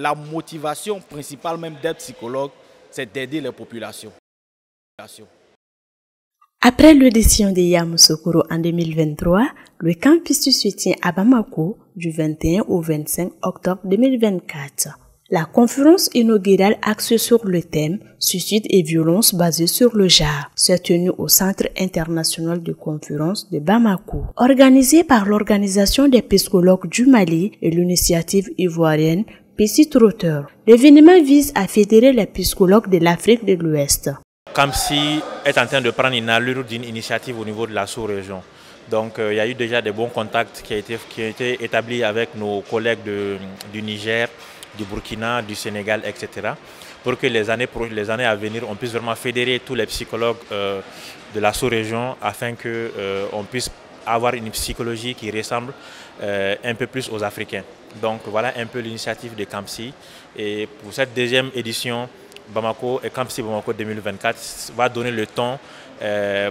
La motivation principale même d'être psychologue, c'est d'aider les populations. Après l'audition de Yamoussoukro en 2023, le campus se tient à Bamako du 21 au 25 octobre 2024. La conférence inaugurale axée sur le thème « Suicide et violence basées sur le genre » s'est tenue au Centre international de conférence de Bamako. Organisée par l'Organisation des psychologues du Mali et l'initiative ivoirienne Psy Trotter, l'événement vise à fédérer les psychologues de l'Afrique de l'Ouest. CAMPSI est en train de prendre une allure d'une initiative au niveau de la sous-région. Donc il y a eu déjà des bons contacts qui ont été établis avec nos collègues du Niger, du Burkina, du Sénégal, etc. pour que les années à venir, on puisse vraiment fédérer tous les psychologues de la sous-région afin qu'on puisse avoir une psychologie qui ressemble un peu plus aux Africains. Donc voilà un peu l'initiative de CAMPSI. Et pour cette deuxième édition, Bamako et CAMPSI Bamako 2024 va donner le ton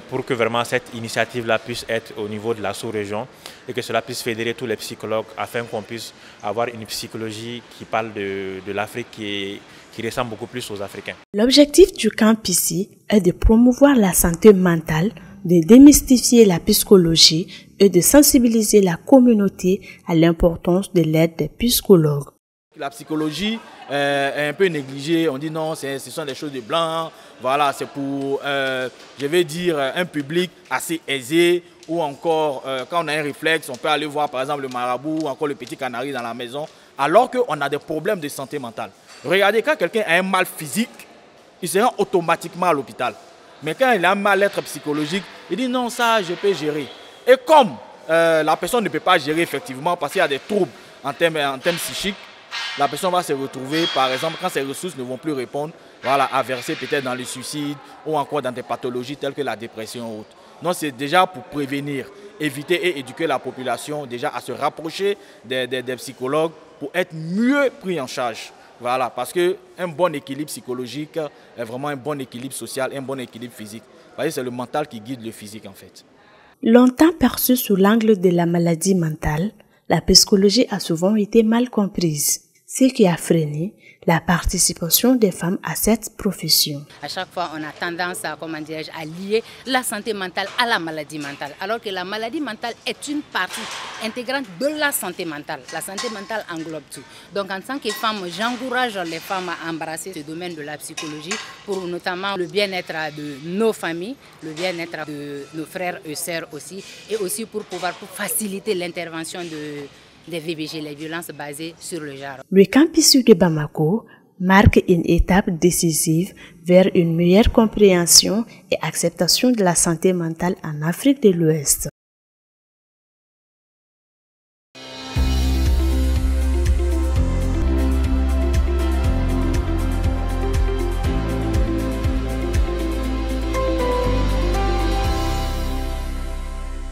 pour que vraiment cette initiative-là puisse être au niveau de la sous-région et que cela puisse fédérer tous les psychologues afin qu'on puisse avoir une psychologie qui parle de l'Afrique qui ressemble beaucoup plus aux Africains. L'objectif du CAMPSI est de promouvoir la santé mentale, de démystifier la psychologie et de sensibiliser la communauté à l'importance de l'aide des psychologues. La psychologie est un peu négligée, on dit non, ce sont des choses de blancs, voilà, c'est pour, je vais dire, un public assez aisé, ou encore, quand on a un réflexe, on peut aller voir par exemple le marabout ou encore le petit canari dans la maison, alors qu'on a des problèmes de santé mentale. Regardez, quand quelqu'un a un mal physique, il se rend automatiquement à l'hôpital. Mais quand il a un mal-être psychologique, il dit non, ça je peux gérer. Et comme la personne ne peut pas gérer effectivement parce qu'il y a des troubles en termes psychiques, la personne va se retrouver, par exemple, quand ses ressources ne vont plus répondre, voilà, à verser peut-être dans le suicide ou encore dans des pathologies telles que la dépression ou autre. Donc c'est déjà pour prévenir, éviter et éduquer la population déjà à se rapprocher des psychologues pour être mieux pris en charge. Voilà, parce qu'un bon équilibre psychologique est vraiment un bon équilibre social et un bon équilibre physique. C'est le mental qui guide le physique en fait. Longtemps perçue sous l'angle de la maladie mentale, la psychologie a souvent été mal comprise, ce qui a freiné la participation des femmes à cette profession. À chaque fois, on a tendance à lier la santé mentale à la maladie mentale, alors que la maladie mentale est une partie intégrante de la santé mentale. La santé mentale englobe tout. Donc en tant que femme, j'encourage les femmes à embrasser ce domaine de la psychologie pour notamment le bien-être de nos familles, le bien-être de nos frères et sœurs aussi, et aussi pour faciliter l'intervention des VBG, les violences basées sur le genre. Le campus de Bamako marque une étape décisive vers une meilleure compréhension et acceptation de la santé mentale en Afrique de l'Ouest.